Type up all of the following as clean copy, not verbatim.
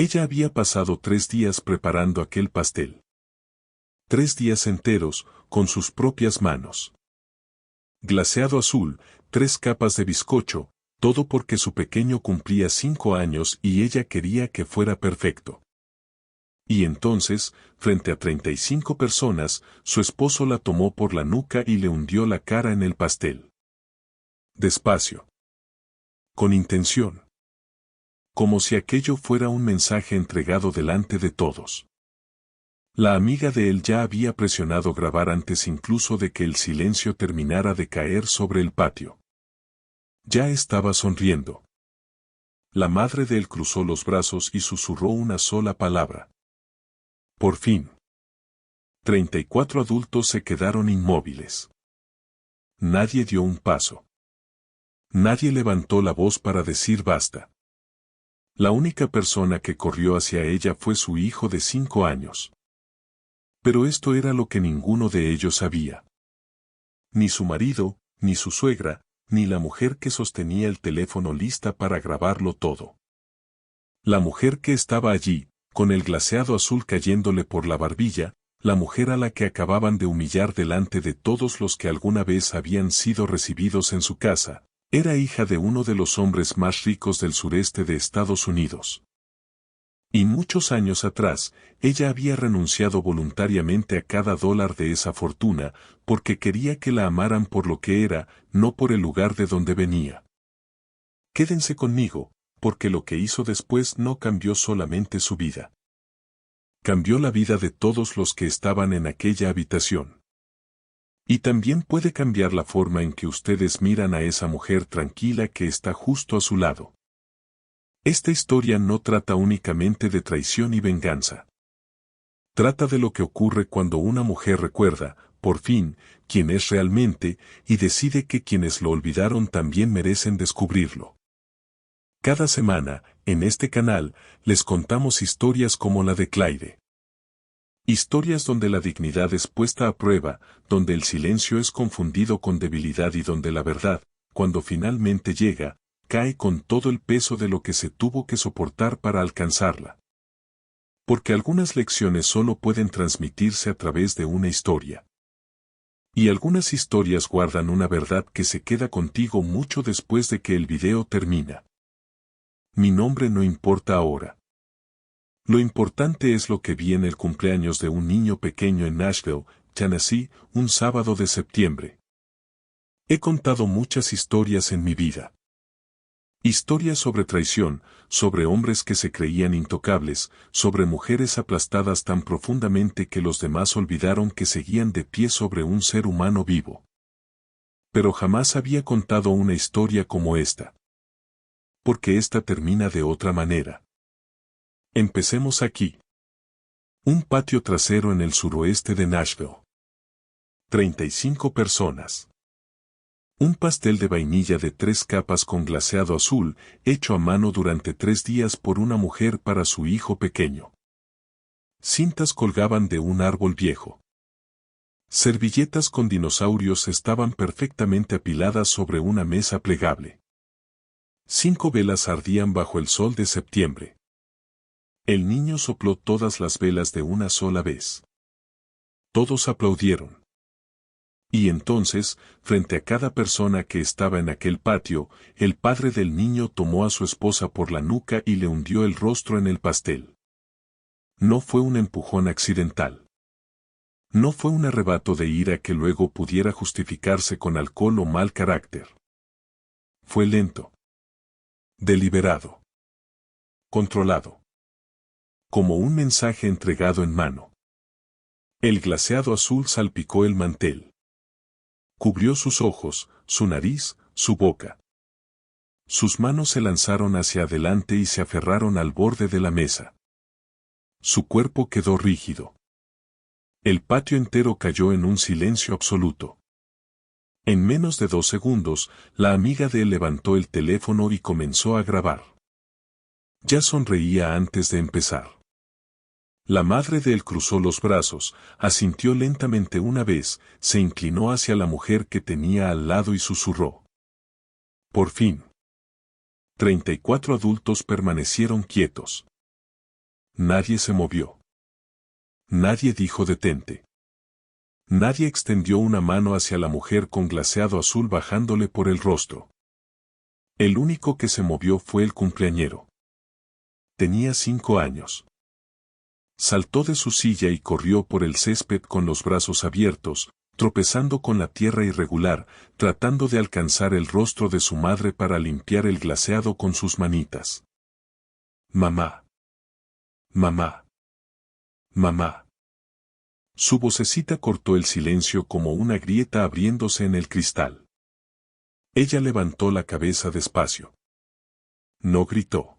Ella había pasado 3 días preparando aquel pastel. 3 días enteros, con sus propias manos. Glaseado azul, 3 capas de bizcocho, todo porque su pequeño cumplía 5 años y ella quería que fuera perfecto. Y entonces, frente a 35 personas, su esposo la tomó por la nuca y le hundió la cara en el pastel. Despacio. Con intención. Como si aquello fuera un mensaje entregado delante de todos. La amiga de él ya había presionado grabar antes incluso de que el silencio terminara de caer sobre el patio. Ya estaba sonriendo. La madre de él cruzó los brazos y susurró una sola palabra. Por fin. 34 adultos se quedaron inmóviles. Nadie dio un paso. Nadie levantó la voz para decir basta. La única persona que corrió hacia ella fue su hijo de 5 años. Pero esto era lo que ninguno de ellos sabía. Ni su marido, ni su suegra, ni la mujer que sostenía el teléfono lista para grabarlo todo. La mujer que estaba allí, con el glaseado azul cayéndole por la barbilla, la mujer a la que acababan de humillar delante de todos los que alguna vez habían sido recibidos en su casa, era hija de uno de los hombres más ricos del sureste de Estados Unidos. Y muchos años atrás, ella había renunciado voluntariamente a cada dólar de esa fortuna, porque quería que la amaran por lo que era, no por el lugar de donde venía. Quédense conmigo, porque lo que hizo después no cambió solamente su vida. Cambió la vida de todos los que estaban en aquella habitación. Y también puede cambiar la forma en que ustedes miran a esa mujer tranquila que está justo a su lado. Esta historia no trata únicamente de traición y venganza. Trata de lo que ocurre cuando una mujer recuerda, por fin, quién es realmente, y decide que quienes lo olvidaron también merecen descubrirlo. Cada semana, en este canal, les contamos historias como la de Clyde. Historias donde la dignidad es puesta a prueba, donde el silencio es confundido con debilidad y donde la verdad, cuando finalmente llega, cae con todo el peso de lo que se tuvo que soportar para alcanzarla. Porque algunas lecciones solo pueden transmitirse a través de una historia. Y algunas historias guardan una verdad que se queda contigo mucho después de que el video termina. Mi nombre no importa ahora. Lo importante es lo que vi en el cumpleaños de un niño pequeño en Nashville, Tennessee, un sábado de septiembre. He contado muchas historias en mi vida. Historias sobre traición, sobre hombres que se creían intocables, sobre mujeres aplastadas tan profundamente que los demás olvidaron que seguían de pie sobre un ser humano vivo. Pero jamás había contado una historia como esta. Porque esta termina de otra manera. Empecemos aquí. Un patio trasero en el suroeste de Nashville. 35 personas. Un pastel de vainilla de 3 capas con glaseado azul, hecho a mano durante 3 días por una mujer para su hijo pequeño. Cintas colgaban de un árbol viejo. Servilletas con dinosaurios estaban perfectamente apiladas sobre una mesa plegable. 5 velas ardían bajo el sol de septiembre. El niño sopló todas las velas de una sola vez. Todos aplaudieron. Y entonces, frente a cada persona que estaba en aquel patio, el padre del niño tomó a su esposa por la nuca y le hundió el rostro en el pastel. No fue un empujón accidental. No fue un arrebato de ira que luego pudiera justificarse con alcohol o mal carácter. Fue lento. Deliberado. Controlado. Como un mensaje entregado en mano. El glaseado azul salpicó el mantel. Cubrió sus ojos, su nariz, su boca. Sus manos se lanzaron hacia adelante y se aferraron al borde de la mesa. Su cuerpo quedó rígido. El patio entero cayó en un silencio absoluto. En menos de 2 segundos, la amiga de él levantó el teléfono y comenzó a grabar. Ya sonreía antes de empezar. La madre de él cruzó los brazos, asintió lentamente una vez, se inclinó hacia la mujer que tenía al lado y susurró. Por fin. 34 adultos permanecieron quietos. Nadie se movió. Nadie dijo detente. Nadie extendió una mano hacia la mujer con glaseado azul bajándole por el rostro. El único que se movió fue el cumpleañero. Tenía 5 años. Saltó de su silla y corrió por el césped con los brazos abiertos, tropezando con la tierra irregular, tratando de alcanzar el rostro de su madre para limpiar el glaseado con sus manitas. Mamá. Mamá. Mamá. Su vocecita cortó el silencio como una grieta abriéndose en el cristal. Ella levantó la cabeza despacio. No gritó.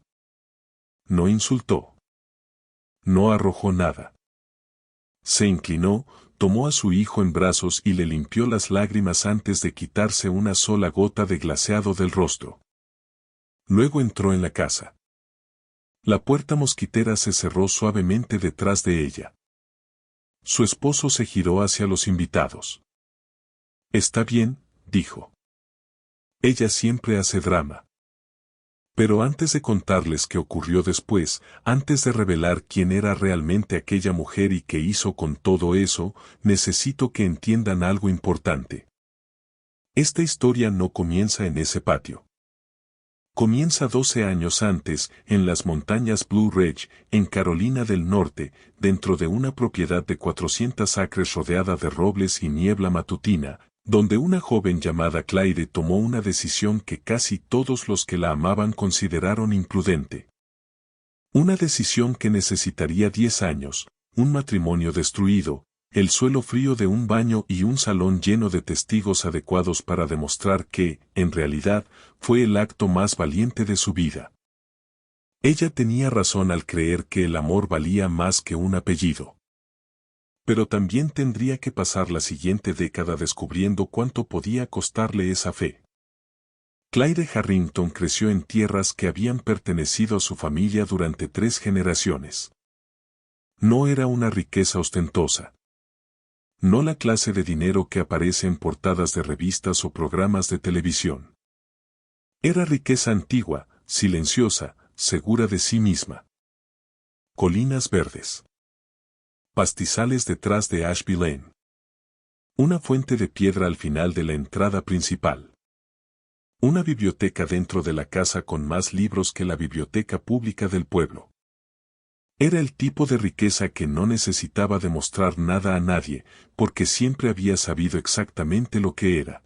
No insultó. No arrojó nada. Se inclinó, tomó a su hijo en brazos y le limpió las lágrimas antes de quitarse una sola gota de glaseado del rostro. Luego entró en la casa. La puerta mosquitera se cerró suavemente detrás de ella. Su esposo se giró hacia los invitados. Está bien, dijo. Ella siempre hace drama. Pero antes de contarles qué ocurrió después, antes de revelar quién era realmente aquella mujer y qué hizo con todo eso, necesito que entiendan algo importante. Esta historia no comienza en ese patio. Comienza 12 años antes, en las montañas Blue Ridge, en Carolina del Norte, dentro de una propiedad de 400 acres rodeada de robles y niebla matutina, donde una joven llamada Clyde tomó una decisión que casi todos los que la amaban consideraron imprudente. Una decisión que necesitaría 10 años, un matrimonio destruido, el suelo frío de un baño y un salón lleno de testigos adecuados para demostrar que, en realidad, fue el acto más valiente de su vida. Ella tenía razón al creer que el amor valía más que un apellido. Pero también tendría que pasar la siguiente década descubriendo cuánto podía costarle esa fe. Clyde Harrington creció en tierras que habían pertenecido a su familia durante 3 generaciones. No era una riqueza ostentosa. No la clase de dinero que aparece en portadas de revistas o programas de televisión. Era riqueza antigua, silenciosa, segura de sí misma. Colinas verdes. Pastizales detrás de Ashby Lane. Una fuente de piedra al final de la entrada principal. Una biblioteca dentro de la casa con más libros que la biblioteca pública del pueblo. Era el tipo de riqueza que no necesitaba demostrar nada a nadie, porque siempre había sabido exactamente lo que era.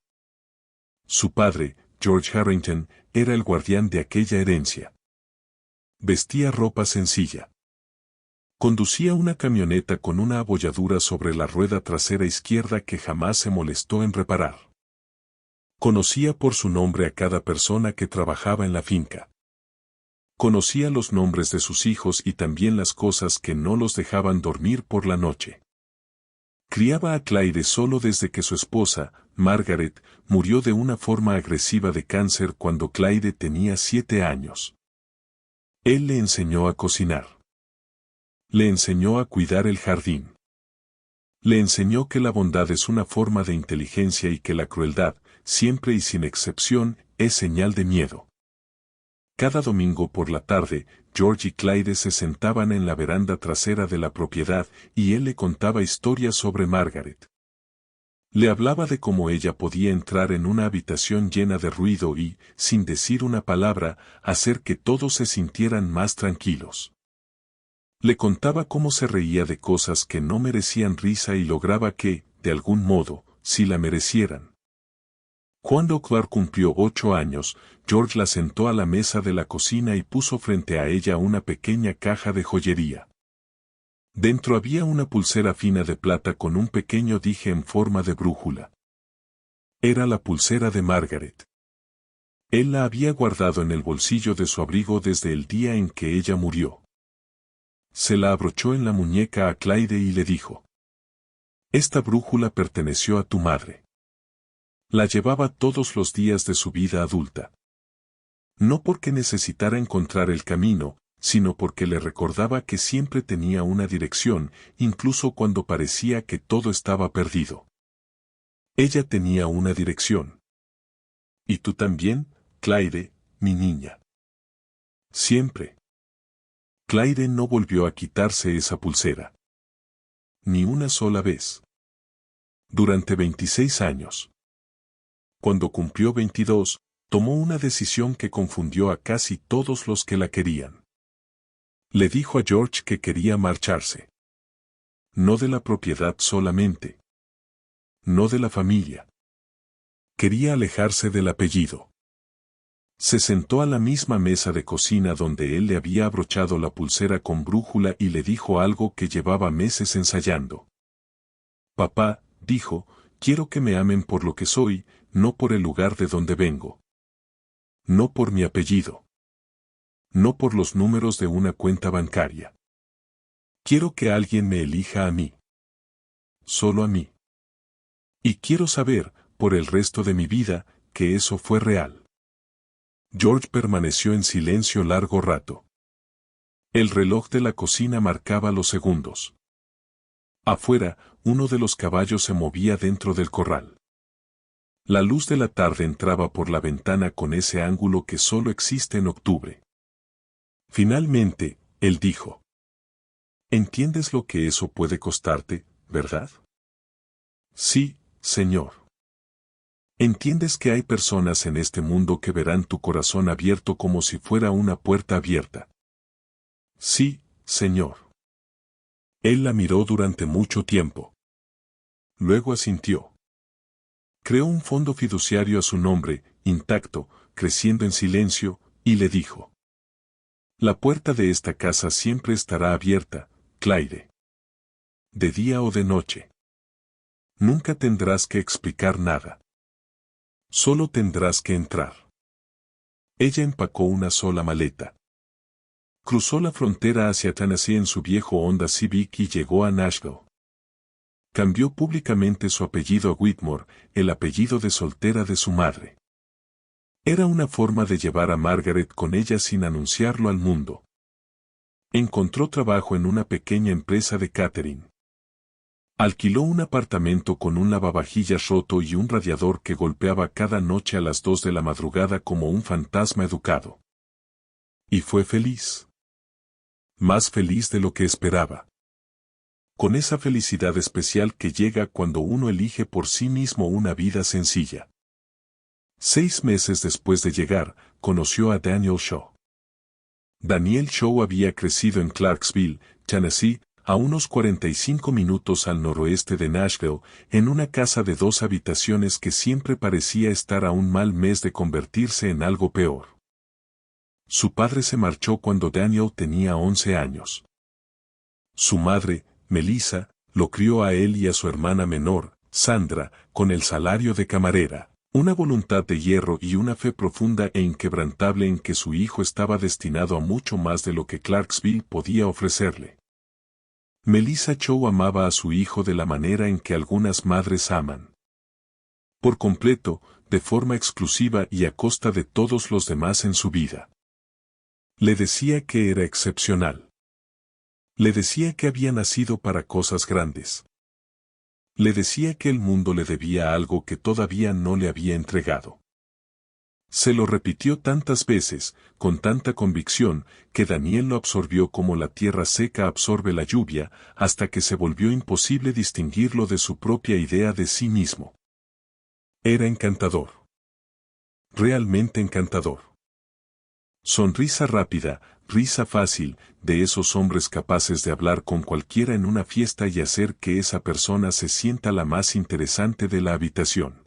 Su padre, George Harrington, era el guardián de aquella herencia. Vestía ropa sencilla. Conducía una camioneta con una abolladura sobre la rueda trasera izquierda que jamás se molestó en reparar. Conocía por su nombre a cada persona que trabajaba en la finca. Conocía los nombres de sus hijos y también las cosas que no los dejaban dormir por la noche. Criaba a Clyde solo desde que su esposa, Margaret, murió de una forma agresiva de cáncer cuando Clyde tenía 7 años. Él le enseñó a cocinar. Le enseñó a cuidar el jardín. Le enseñó que la bondad es una forma de inteligencia y que la crueldad, siempre y sin excepción, es señal de miedo. Cada domingo por la tarde, George y Clyde se sentaban en la veranda trasera de la propiedad y él le contaba historias sobre Margaret. Le hablaba de cómo ella podía entrar en una habitación llena de ruido y, sin decir una palabra, hacer que todos se sintieran más tranquilos. Le contaba cómo se reía de cosas que no merecían risa y lograba que, de algún modo, sí la merecieran. Cuando Clark cumplió 8 años, George la sentó a la mesa de la cocina y puso frente a ella una pequeña caja de joyería. Dentro había una pulsera fina de plata con un pequeño dije en forma de brújula. Era la pulsera de Margaret. Él la había guardado en el bolsillo de su abrigo desde el día en que ella murió. Se la abrochó en la muñeca a Clyde y le dijo: «Esta brújula perteneció a tu madre. La llevaba todos los días de su vida adulta. No porque necesitara encontrar el camino, sino porque le recordaba que siempre tenía una dirección, incluso cuando parecía que todo estaba perdido. Ella tenía una dirección. Y tú también, Clyde, mi niña. Siempre. Claire no volvió a quitarse esa pulsera. Ni una sola vez. Durante 26 años. Cuando cumplió 22, tomó una decisión que confundió a casi todos los que la querían. Le dijo a George que quería marcharse. No de la propiedad solamente. No de la familia. Quería alejarse del apellido. Se sentó a la misma mesa de cocina donde él le había abrochado la pulsera con brújula y le dijo algo que llevaba meses ensayando. Papá, dijo, quiero que me amen por lo que soy, no por el lugar de donde vengo. No por mi apellido. No por los números de una cuenta bancaria. Quiero que alguien me elija a mí. Solo a mí. Y quiero saber, por el resto de mi vida, que eso fue real. George permaneció en silencio largo rato. El reloj de la cocina marcaba los segundos. Afuera, uno de los caballos se movía dentro del corral. La luz de la tarde entraba por la ventana con ese ángulo que solo existe en octubre. Finalmente, él dijo. ¿Entiendes lo que eso puede costarte, verdad? Sí, señor. ¿Entiendes que hay personas en este mundo que verán tu corazón abierto como si fuera una puerta abierta? Sí, señor. Él la miró durante mucho tiempo. Luego asintió. Creó un fondo fiduciario a su nombre, intacto, creciendo en silencio, y le dijo. La puerta de esta casa siempre estará abierta, Claire. De día o de noche. Nunca tendrás que explicar nada. Solo tendrás que entrar. Ella empacó una sola maleta. Cruzó la frontera hacia Tennessee en su viejo Honda Civic y llegó a Nashville. Cambió públicamente su apellido a Whitmore, el apellido de soltera de su madre. Era una forma de llevar a Margaret con ella sin anunciarlo al mundo. Encontró trabajo en una pequeña empresa de catering. Alquiló un apartamento con un lavavajillas roto y un radiador que golpeaba cada noche a las 2 de la madrugada como un fantasma educado. Y fue feliz. Más feliz de lo que esperaba. Con esa felicidad especial que llega cuando uno elige por sí mismo una vida sencilla. 6 meses después de llegar, conoció a Daniel Shaw. Daniel Shaw había crecido en Clarksville, Tennessee, a unos 45 minutos al noroeste de Nashville, en una casa de 2 habitaciones que siempre parecía estar a un mal mes de convertirse en algo peor. Su padre se marchó cuando Daniel tenía 11 años. Su madre, Melissa, lo crió a él y a su hermana menor, Sandra, con el salario de camarera, una voluntad de hierro y una fe profunda e inquebrantable en que su hijo estaba destinado a mucho más de lo que Clarksville podía ofrecerle. Melissa Shaw amaba a su hijo de la manera en que algunas madres aman. Por completo, de forma exclusiva y a costa de todos los demás en su vida. Le decía que era excepcional. Le decía que había nacido para cosas grandes. Le decía que el mundo le debía algo que todavía no le había entregado. Se lo repitió tantas veces, con tanta convicción, que Daniel lo absorbió como la tierra seca absorbe la lluvia, hasta que se volvió imposible distinguirlo de su propia idea de sí mismo. Era encantador. Realmente encantador. Sonrisa rápida, risa fácil, de esos hombres capaces de hablar con cualquiera en una fiesta y hacer que esa persona se sienta la más interesante de la habitación.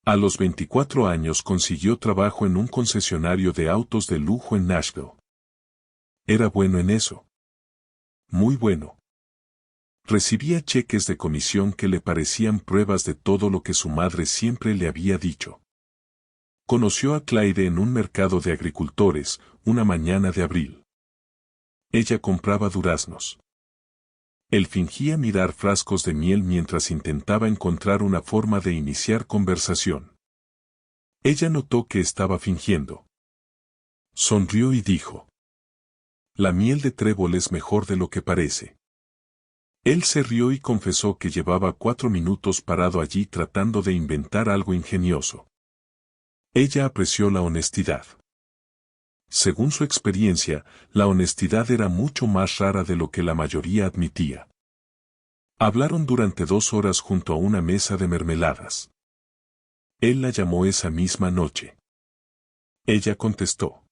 A los 24 años consiguió trabajo en un concesionario de autos de lujo en Nashville. Era bueno en eso. Muy bueno. Recibía cheques de comisión que le parecían pruebas de todo lo que su madre siempre le había dicho. Conoció a Claire en un mercado de agricultores, una mañana de abril. Ella compraba duraznos. Él fingía mirar frascos de miel mientras intentaba encontrar una forma de iniciar conversación. Ella notó que estaba fingiendo. Sonrió y dijo: La miel de trébol es mejor de lo que parece. Él se rió y confesó que llevaba 4 minutos parado allí tratando de inventar algo ingenioso. Ella apreció la honestidad. Según su experiencia, la honestidad era mucho más rara de lo que la mayoría admitía. Hablaron durante 2 horas junto a una mesa de mermeladas. Él la llamó esa misma noche. Ella contestó.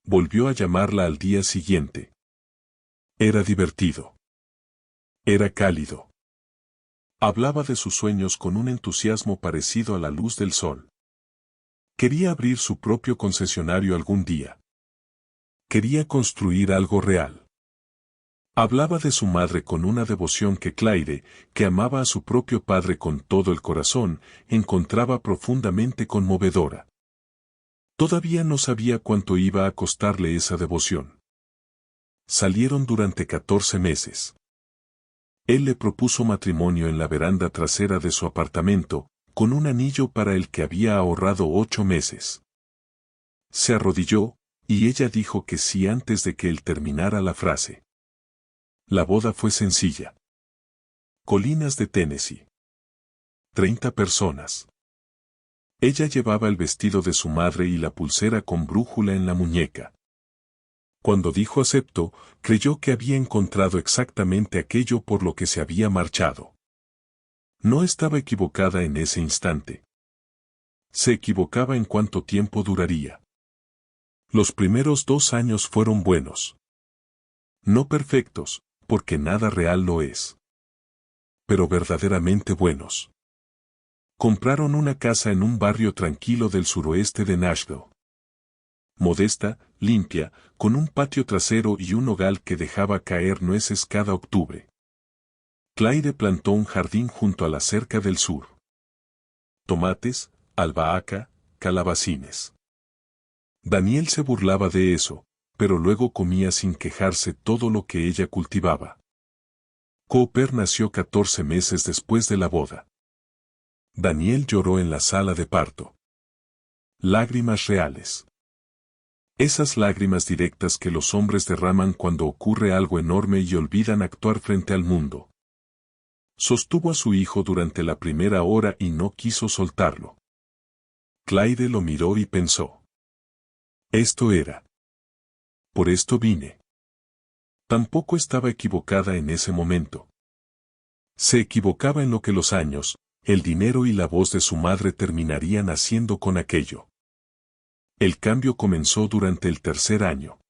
Volvió a llamarla al día siguiente. Era divertido. Era cálido. Hablaba de sus sueños con un entusiasmo parecido a la luz del sol. Quería abrir su propio concesionario algún día. Quería construir algo real. Hablaba de su madre con una devoción que Claire, que amaba a su propio padre con todo el corazón, encontraba profundamente conmovedora. Todavía no sabía cuánto iba a costarle esa devoción. Salieron durante 14 meses. Él le propuso matrimonio en la veranda trasera de su apartamento, con un anillo para el que había ahorrado 8 meses. Se arrodilló, y ella dijo que sí antes de que él terminara la frase. La boda fue sencilla. Colinas de Tennessee. 30 personas. Ella llevaba el vestido de su madre y la pulsera con brújula en la muñeca. Cuando dijo acepto, creyó que había encontrado exactamente aquello por lo que se había marchado. No estaba equivocada en ese instante. Se equivocaba en cuánto tiempo duraría. Los primeros 2 años fueron buenos. No perfectos, porque nada real lo es. Pero verdaderamente buenos. Compraron una casa en un barrio tranquilo del suroeste de Nashville. Modesta, limpia, con un patio trasero y un hogar que dejaba caer nueces cada octubre. Claire plantó un jardín junto a la cerca del sur. Tomates, albahaca, calabacines. Daniel se burlaba de eso, pero luego comía sin quejarse todo lo que ella cultivaba. Cooper nació 14 meses después de la boda. Daniel lloró en la sala de parto. Lágrimas reales. Esas lágrimas directas que los hombres derraman cuando ocurre algo enorme y olvidan actuar frente al mundo. Sostuvo a su hijo durante la primera hora y no quiso soltarlo. Claire lo miró y pensó. Esto era. Por esto vine. Tampoco estaba equivocada en ese momento. Se equivocaba en lo que los años, el dinero y la voz de su madre terminarían haciendo con aquello. El cambio comenzó durante el 3er año.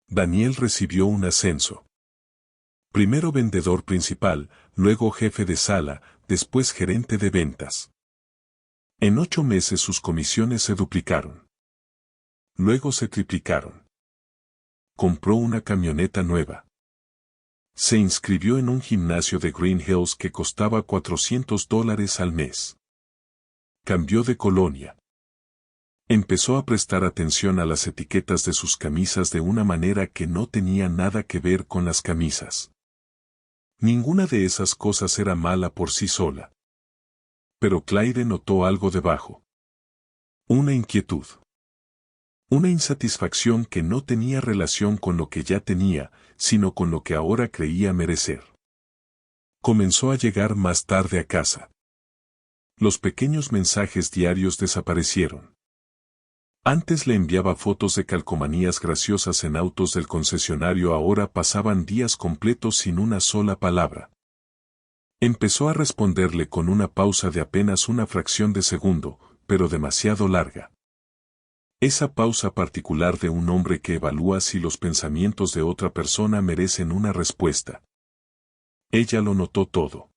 Daniel recibió un ascenso. Primero vendedor principal, luego jefe de sala, después gerente de ventas. En 8 meses sus comisiones se duplicaron. Luego se triplicaron. Compró una camioneta nueva. Se inscribió en un gimnasio de Green Hills que costaba $400 al mes. Cambió de colonia. Empezó a prestar atención a las etiquetas de sus camisas de una manera que no tenía nada que ver con las camisas. Ninguna de esas cosas era mala por sí sola. Pero Claire notó algo debajo. Una inquietud. Una insatisfacción que no tenía relación con lo que ya tenía, sino con lo que ahora creía merecer. Comenzó a llegar más tarde a casa. Los pequeños mensajes diarios desaparecieron. Antes le enviaba fotos de calcomanías graciosas en autos del concesionario, ahora pasaban días completos sin una sola palabra. Empezó a responderle con una pausa de apenas una fracción de segundo, pero demasiado larga. Esa pausa particular de un hombre que evalúa si los pensamientos de otra persona merecen una respuesta. Ella lo notó todo.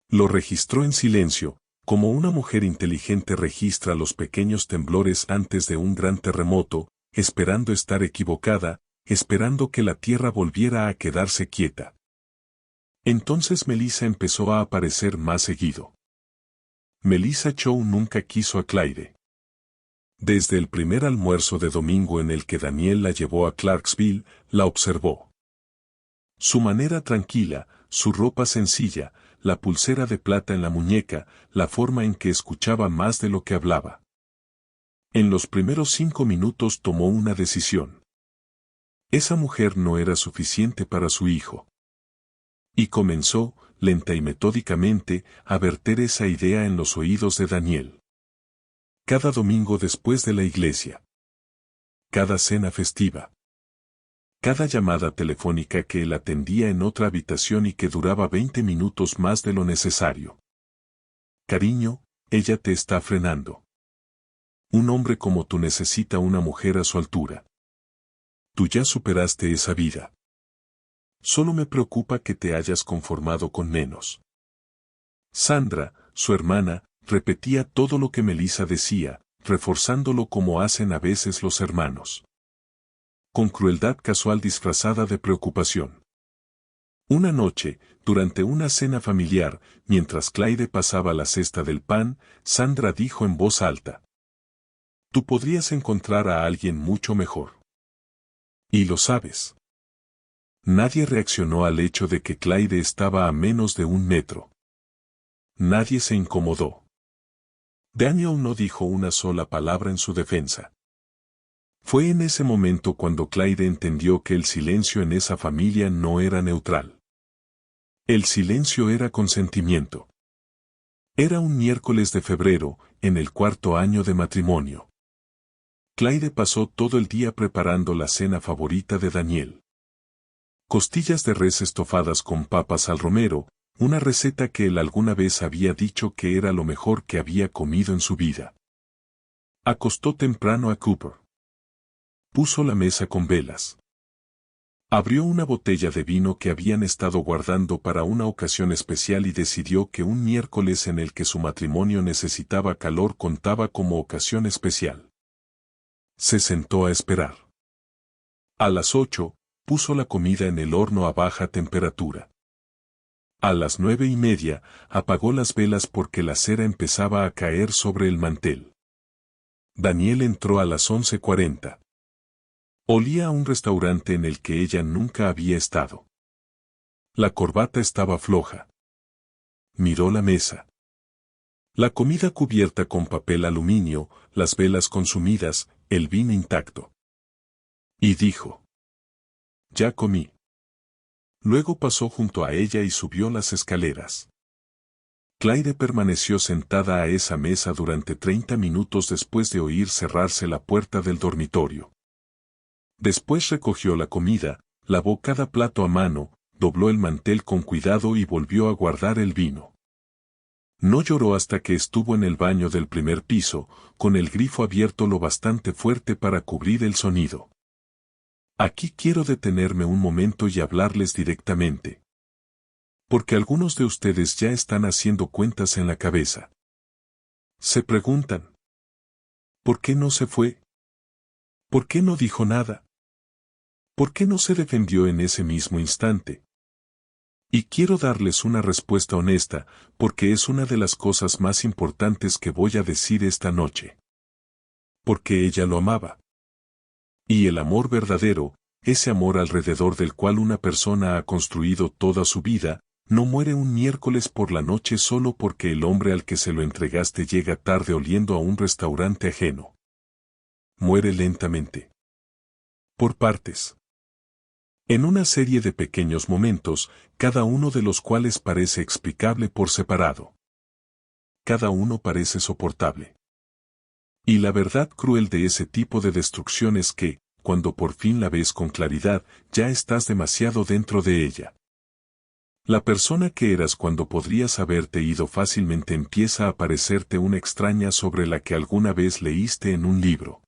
Lo registró en silencio, como una mujer inteligente registra los pequeños temblores antes de un gran terremoto, esperando estar equivocada, esperando que la tierra volviera a quedarse quieta. Entonces Melissa empezó a aparecer más seguido. Melissa Chow nunca quiso a Claire. Desde el primer almuerzo de domingo en el que Daniel la llevó a Clarksville, la observó. Su manera tranquila, su ropa sencilla, la pulsera de plata en la muñeca, la forma en que escuchaba más de lo que hablaba. En los primeros 5 minutos tomó una decisión. Esa mujer no era suficiente para su hijo. Y comenzó, lenta y metódicamente, a verter esa idea en los oídos de Daniel. Cada domingo después de la iglesia. Cada cena festiva. Cada llamada telefónica que él atendía en otra habitación y que duraba 20 minutos más de lo necesario. Cariño, ella te está frenando. Un hombre como tú necesita una mujer a su altura. Tú ya superaste esa vida. Solo me preocupa que te hayas conformado con menos. Sandra, su hermana, repetía todo lo que Melissa decía, reforzándolo como hacen a veces los hermanos. Con crueldad casual disfrazada de preocupación. Una noche, durante una cena familiar, mientras Clyde pasaba la cesta del pan, Sandra dijo en voz alta: Tú podrías encontrar a alguien mucho mejor. Y lo sabes. Nadie reaccionó al hecho de que Clyde estaba a menos de 1 metro. Nadie se incomodó. Daniel no dijo una sola palabra en su defensa. Fue en ese momento cuando Clyde entendió que el silencio en esa familia no era neutral. El silencio era consentimiento. Era un miércoles de febrero, en el 4º año de matrimonio. Clyde pasó todo el día preparando la cena favorita de Daniel. Costillas de res estofadas con papas al romero, una receta que él alguna vez había dicho que era lo mejor que había comido en su vida. Acostó temprano a Cooper. Puso la mesa con velas. Abrió una botella de vino que habían estado guardando para una ocasión especial y decidió que un miércoles en el que su matrimonio necesitaba calor contaba como ocasión especial. Se sentó a esperar. A las 8, puso la comida en el horno a baja temperatura. A las 9:30, apagó las velas porque la cera empezaba a caer sobre el mantel. Daniel entró a las 11:40. Olía a un restaurante en el que ella nunca había estado. La corbata estaba floja. Miró la mesa. La comida cubierta con papel aluminio, las velas consumidas, el vino intacto. Y dijo: Ya comí. Luego pasó junto a ella y subió las escaleras. Clyde permaneció sentada a esa mesa durante 30 minutos después de oír cerrarse la puerta del dormitorio. Después recogió la comida, lavó cada plato a mano, dobló el mantel con cuidado y volvió a guardar el vino. No lloró hasta que estuvo en el baño del primer piso, con el grifo abierto lo bastante fuerte para cubrir el sonido. Aquí quiero detenerme un momento y hablarles directamente. Porque algunos de ustedes ya están haciendo cuentas en la cabeza. Se preguntan: ¿por qué no se fue? ¿Por qué no dijo nada? ¿Por qué no se defendió en ese mismo instante? Y quiero darles una respuesta honesta, porque es una de las cosas más importantes que voy a decir esta noche. Porque ella lo amaba. Y el amor verdadero, ese amor alrededor del cual una persona ha construido toda su vida, no muere un miércoles por la noche solo porque el hombre al que se lo entregaste llega tarde oliendo a un restaurante ajeno. Muere lentamente. Por partes. En una serie de pequeños momentos, cada uno de los cuales parece explicable por separado. Cada uno parece soportable. Y la verdad cruel de ese tipo de destrucción es que, cuando por fin la ves con claridad, ya estás demasiado dentro de ella. La persona que eras cuando podrías haberte ido fácilmente empieza a parecerte una extraña sobre la que alguna vez leíste en un libro.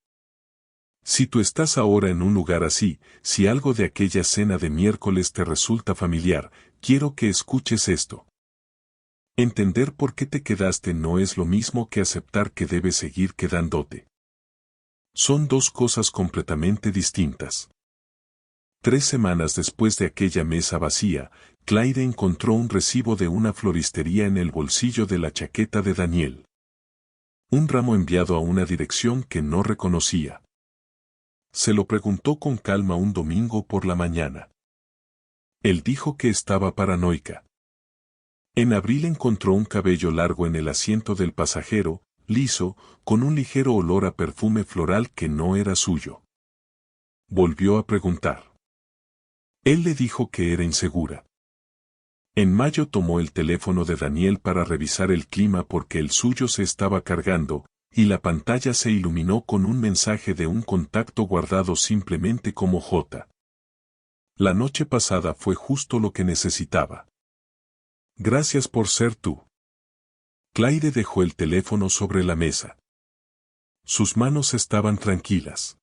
Si tú estás ahora en un lugar así, si algo de aquella cena de miércoles te resulta familiar, quiero que escuches esto. Entender por qué te quedaste no es lo mismo que aceptar que debes seguir quedándote. Son dos cosas completamente distintas. 3 semanas después de aquella mesa vacía, Clyde encontró un recibo de una floristería en el bolsillo de la chaqueta de Daniel. Un ramo enviado a una dirección que no reconocía. Se lo preguntó con calma un domingo por la mañana. Él dijo que estaba paranoica. En abril encontró un cabello largo en el asiento del pasajero, liso, con un ligero olor a perfume floral que no era suyo. Volvió a preguntar. Él le dijo que era insegura. En mayo tomó el teléfono de Daniel para revisar el clima porque el suyo se estaba cargando, y la pantalla se iluminó con un mensaje de un contacto guardado simplemente como J. La noche pasada fue justo lo que necesitaba. Gracias por ser tú. Claire dejó el teléfono sobre la mesa. Sus manos estaban tranquilas.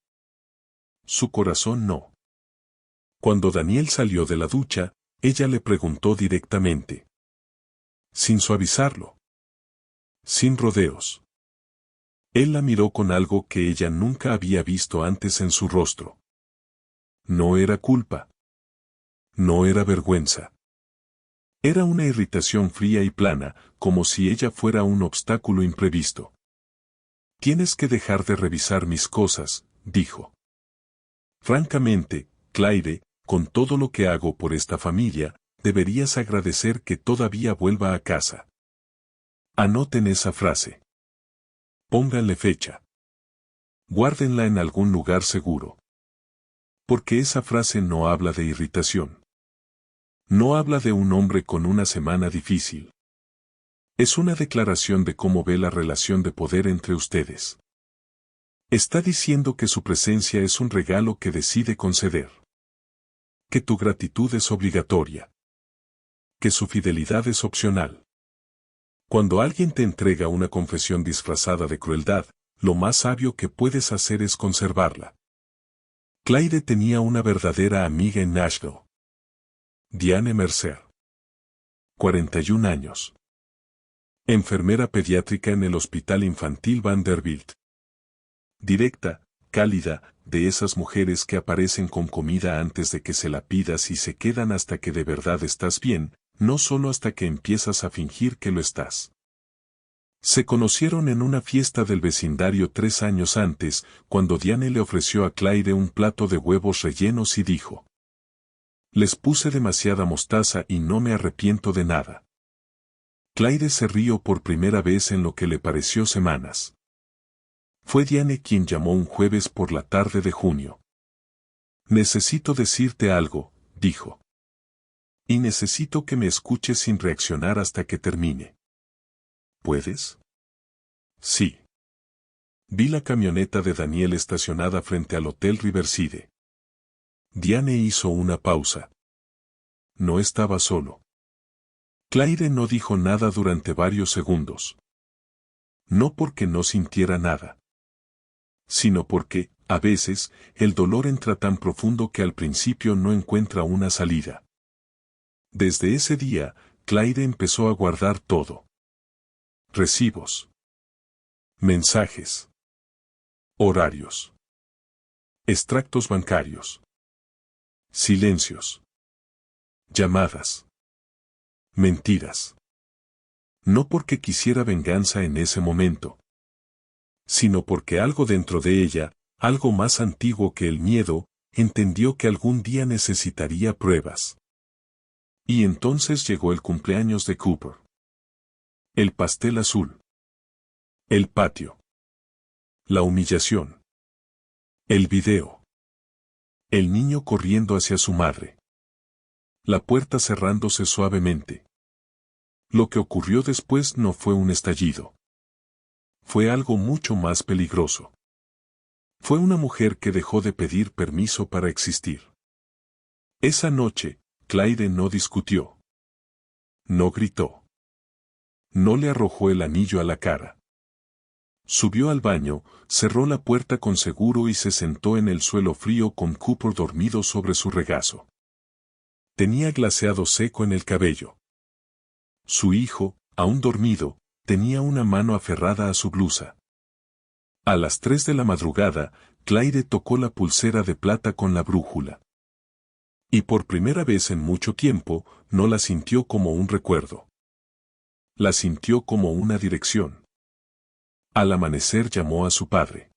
Su corazón no. Cuando Daniel salió de la ducha, ella le preguntó directamente. Sin suavizarlo. Sin rodeos. Él la miró con algo que ella nunca había visto antes en su rostro. No era culpa. No era vergüenza. Era una irritación fría y plana, como si ella fuera un obstáculo imprevisto. Tienes que dejar de revisar mis cosas, dijo. Francamente, Claire, con todo lo que hago por esta familia, deberías agradecer que todavía vuelva a casa. Anoten esa frase. Pónganle fecha. Guárdenla en algún lugar seguro. Porque esa frase no habla de irritación. No habla de un hombre con una semana difícil. Es una declaración de cómo ve la relación de poder entre ustedes. Está diciendo que su presencia es un regalo que decide conceder. Que tu gratitud es obligatoria. Que su fidelidad es opcional. Cuando alguien te entrega una confesión disfrazada de crueldad, lo más sabio que puedes hacer es conservarla. Claire tenía una verdadera amiga en Nashville. Diane Mercer. 41 años. Enfermera pediátrica en el Hospital Infantil Vanderbilt. Directa, cálida, de esas mujeres que aparecen con comida antes de que se la pidas y se quedan hasta que de verdad estás bien, no solo hasta que empiezas a fingir que lo estás. Se conocieron en una fiesta del vecindario 3 años antes, cuando Diane le ofreció a Claire un plato de huevos rellenos y dijo: les puse demasiada mostaza y no me arrepiento de nada. Claire se rió por primera vez en lo que le pareció semanas. Fue Diane quien llamó un jueves por la tarde de junio. Necesito decirte algo, dijo. Y necesito que me escuches sin reaccionar hasta que termine. ¿Puedes? Sí. Vi la camioneta de Daniel estacionada frente al Hotel Riverside. Diane hizo una pausa. No estaba solo. Claire no dijo nada durante varios segundos. No porque no sintiera nada, sino porque, a veces, el dolor entra tan profundo que al principio no encuentra una salida. Desde ese día, Claire empezó a guardar todo. Recibos. Mensajes. Horarios. Extractos bancarios. Silencios. Llamadas. Mentiras. No porque quisiera venganza en ese momento, sino porque algo dentro de ella, algo más antiguo que el miedo, entendió que algún día necesitaría pruebas. Y entonces llegó el cumpleaños de Cooper. El pastel azul. El patio. La humillación. El video. El niño corriendo hacia su madre. La puerta cerrándose suavemente. Lo que ocurrió después no fue un estallido. Fue algo mucho más peligroso. Fue una mujer que dejó de pedir permiso para existir. Esa noche, Claire no discutió. No gritó. No le arrojó el anillo a la cara. Subió al baño, cerró la puerta con seguro y se sentó en el suelo frío con Cooper dormido sobre su regazo. Tenía glaseado seco en el cabello. Su hijo, aún dormido, tenía una mano aferrada a su blusa. A las 3 de la madrugada, Claire tocó la pulsera de plata con la brújula. Y por primera vez en mucho tiempo, no la sintió como un recuerdo. La sintió como una dirección. Al amanecer llamó a su padre.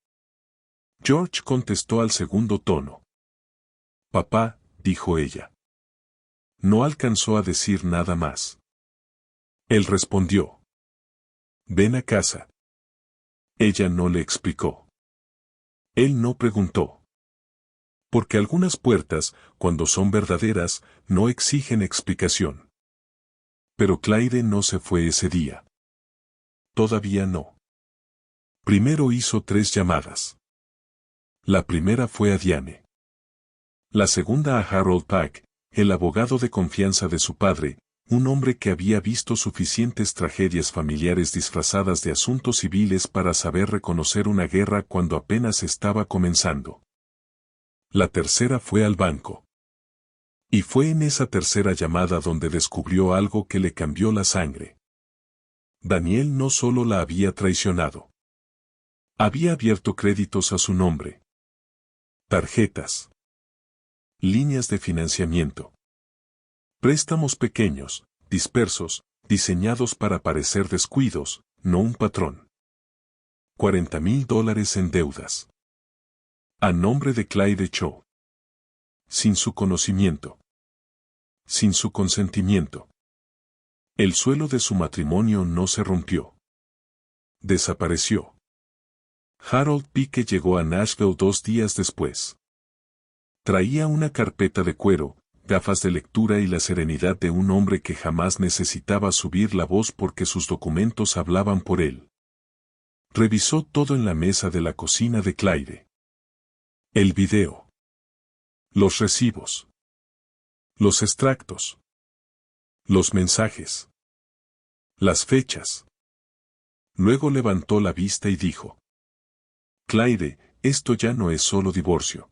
George contestó al segundo tono. Papá, dijo ella. No alcanzó a decir nada más. Él respondió. Ven a casa. Ella no le explicó. Él no preguntó. Porque algunas puertas, cuando son verdaderas, no exigen explicación. Pero Claire no se fue ese día. Todavía no. Primero hizo 3 llamadas. La primera fue a Diane. La segunda a Harold Pack, el abogado de confianza de su padre, un hombre que había visto suficientes tragedias familiares disfrazadas de asuntos civiles para saber reconocer una guerra cuando apenas estaba comenzando. La tercera fue al banco. Y fue en esa tercera llamada donde descubrió algo que le cambió la sangre. Daniel no solo la había traicionado. Había abierto créditos a su nombre. Tarjetas. Líneas de financiamiento. Préstamos pequeños, dispersos, diseñados para parecer descuidos, no un patrón. $40,000 en deudas. A nombre de Clyde Cho. Sin su conocimiento. Sin su consentimiento. El suelo de su matrimonio no se rompió. Desapareció. Harold Pike llegó a Nashville 2 días después. Traía una carpeta de cuero, gafas de lectura y la serenidad de un hombre que jamás necesitaba subir la voz porque sus documentos hablaban por él. Revisó todo en la mesa de la cocina de Clyde. El video. Los recibos. Los extractos. Los mensajes. Las fechas. Luego levantó la vista y dijo: Clyde, esto ya no es solo divorcio.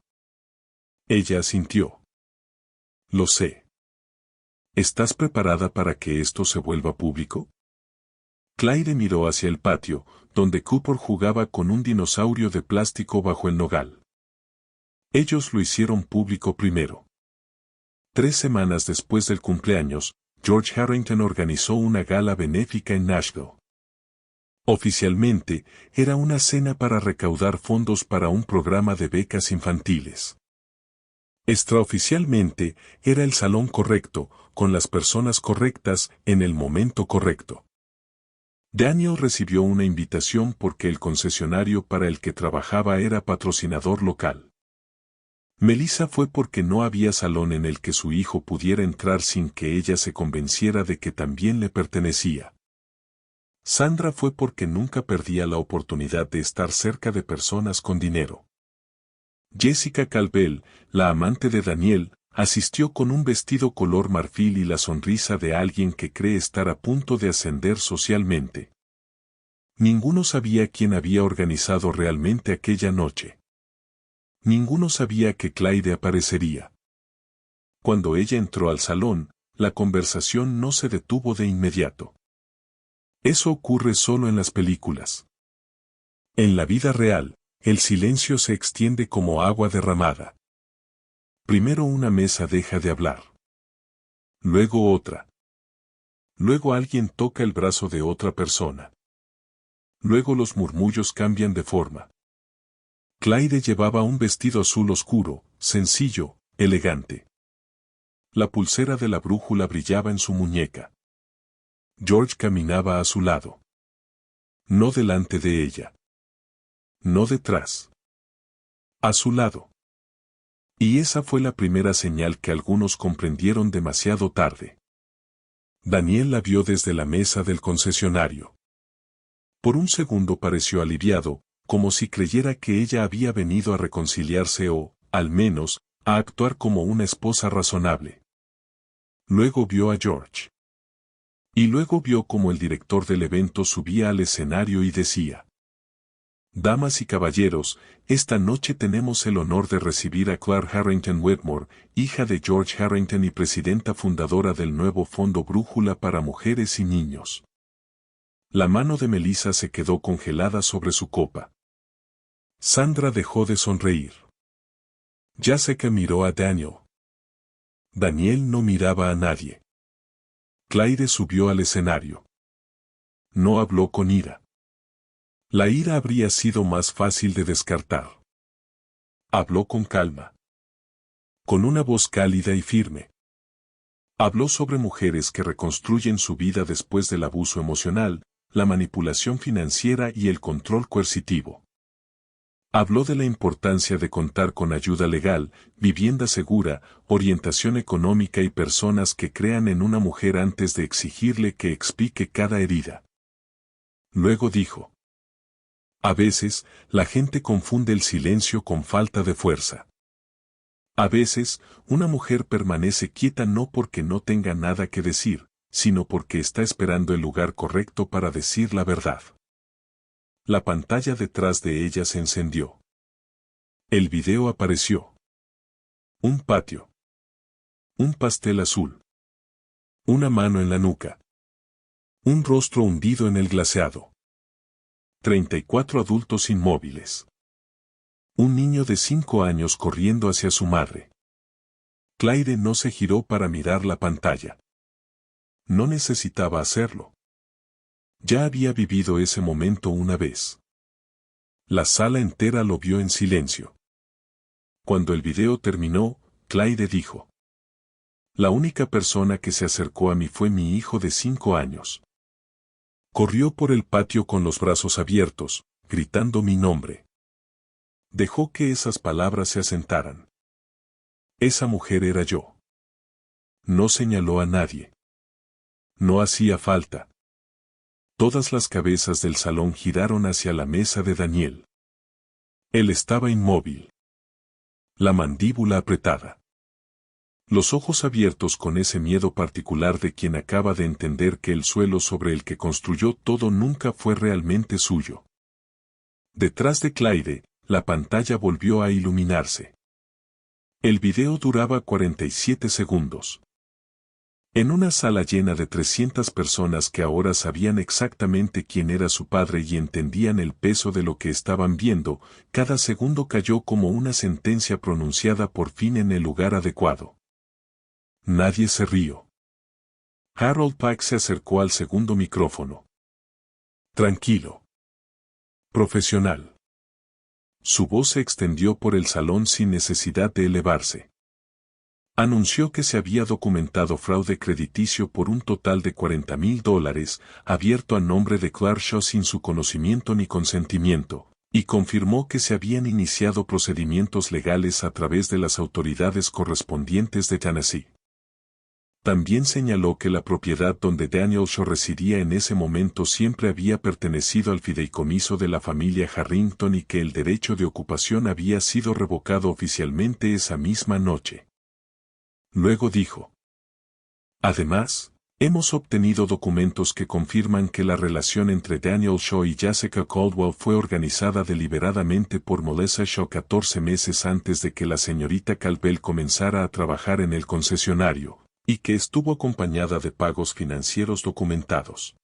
Ella asintió. Lo sé. ¿Estás preparada para que esto se vuelva público? Clyde miró hacia el patio, donde Cooper jugaba con un dinosaurio de plástico bajo el nogal. Ellos lo hicieron público primero. 3 semanas después del cumpleaños, George Harrington organizó una gala benéfica en Nashville. Oficialmente, era una cena para recaudar fondos para un programa de becas infantiles. Extraoficialmente, era el salón correcto, con las personas correctas, en el momento correcto. Daniel recibió una invitación porque el concesionario para el que trabajaba era patrocinador local. Melissa fue porque no había salón en el que su hijo pudiera entrar sin que ella se convenciera de que también le pertenecía. Sandra fue porque nunca perdía la oportunidad de estar cerca de personas con dinero. Jessica Calvel, la amante de Daniel, asistió con un vestido color marfil y la sonrisa de alguien que cree estar a punto de ascender socialmente. Ninguno sabía quién había organizado realmente aquella noche. Ninguno sabía que Clyde aparecería. Cuando ella entró al salón, la conversación no se detuvo de inmediato. Eso ocurre solo en las películas. En la vida real, el silencio se extiende como agua derramada. Primero una mesa deja de hablar. Luego otra. Luego alguien toca el brazo de otra persona. Luego los murmullos cambian de forma. Clyde llevaba un vestido azul oscuro, sencillo, elegante. La pulsera de la brújula brillaba en su muñeca. George caminaba a su lado. No delante de ella. No detrás. A su lado. Y esa fue la primera señal que algunos comprendieron demasiado tarde. Daniel la vio desde la mesa del concesionario. Por un segundo pareció aliviado, como si creyera que ella había venido a reconciliarse o, al menos, a actuar como una esposa razonable. Luego vio a George. Y luego vio como el director del evento subía al escenario y decía: Damas y caballeros, esta noche tenemos el honor de recibir a Claire Harrington Wetmore, hija de George Harrington y presidenta fundadora del nuevo Fondo Brújula para Mujeres y Niños. La mano de Melissa se quedó congelada sobre su copa. Sandra dejó de sonreír. Jessica miró a Daniel. Daniel no miraba a nadie. Clyde subió al escenario. No habló con ira. La ira habría sido más fácil de descartar. Habló con calma. Con una voz cálida y firme. Habló sobre mujeres que reconstruyen su vida después del abuso emocional, la manipulación financiera y el control coercitivo. Habló de la importancia de contar con ayuda legal, vivienda segura, orientación económica y personas que crean en una mujer antes de exigirle que explique cada herida. Luego dijo: A veces, la gente confunde el silencio con falta de fuerza. A veces, una mujer permanece quieta no porque no tenga nada que decir, sino porque está esperando el lugar correcto para decir la verdad. La pantalla detrás de ella se encendió. El video apareció. Un patio. Un pastel azul. Una mano en la nuca. Un rostro hundido en el glaseado. 34 adultos inmóviles. Un niño de 5 años corriendo hacia su madre. Claire no se giró para mirar la pantalla. No necesitaba hacerlo. Ya había vivido ese momento una vez. La sala entera lo vio en silencio. Cuando el video terminó, Claire dijo: "La única persona que se acercó a mí fue mi hijo de 5 años. Corrió por el patio con los brazos abiertos, gritando mi nombre. Dejó que esas palabras se asentaran. Esa mujer era yo. No señaló a nadie. No hacía falta". Todas las cabezas del salón giraron hacia la mesa de Daniel. Él estaba inmóvil. La mandíbula apretada. Los ojos abiertos con ese miedo particular de quien acaba de entender que el suelo sobre el que construyó todo nunca fue realmente suyo. Detrás de Claire, la pantalla volvió a iluminarse. El video duraba 47 segundos. En una sala llena de 300 personas que ahora sabían exactamente quién era su padre y entendían el peso de lo que estaban viendo, cada segundo cayó como una sentencia pronunciada por fin en el lugar adecuado. Nadie se rió. Harold Pike se acercó al segundo micrófono. Tranquilo. Profesional. Su voz se extendió por el salón sin necesidad de elevarse. Anunció que se había documentado fraude crediticio por un total de $40,000, abierto a nombre de Clark sin su conocimiento ni consentimiento, y confirmó que se habían iniciado procedimientos legales a través de las autoridades correspondientes de Tennessee. También señaló que la propiedad donde Daniel Shaw residía en ese momento siempre había pertenecido al fideicomiso de la familia Harrington y que el derecho de ocupación había sido revocado oficialmente esa misma noche. Luego dijo: "Además, hemos obtenido documentos que confirman que la relación entre Daniel Shaw y Jessica Caldwell fue organizada deliberadamente por Melissa Shaw 14 meses antes de que la señorita Caldwell comenzara a trabajar en el concesionario, y que estuvo acompañada de pagos financieros documentados.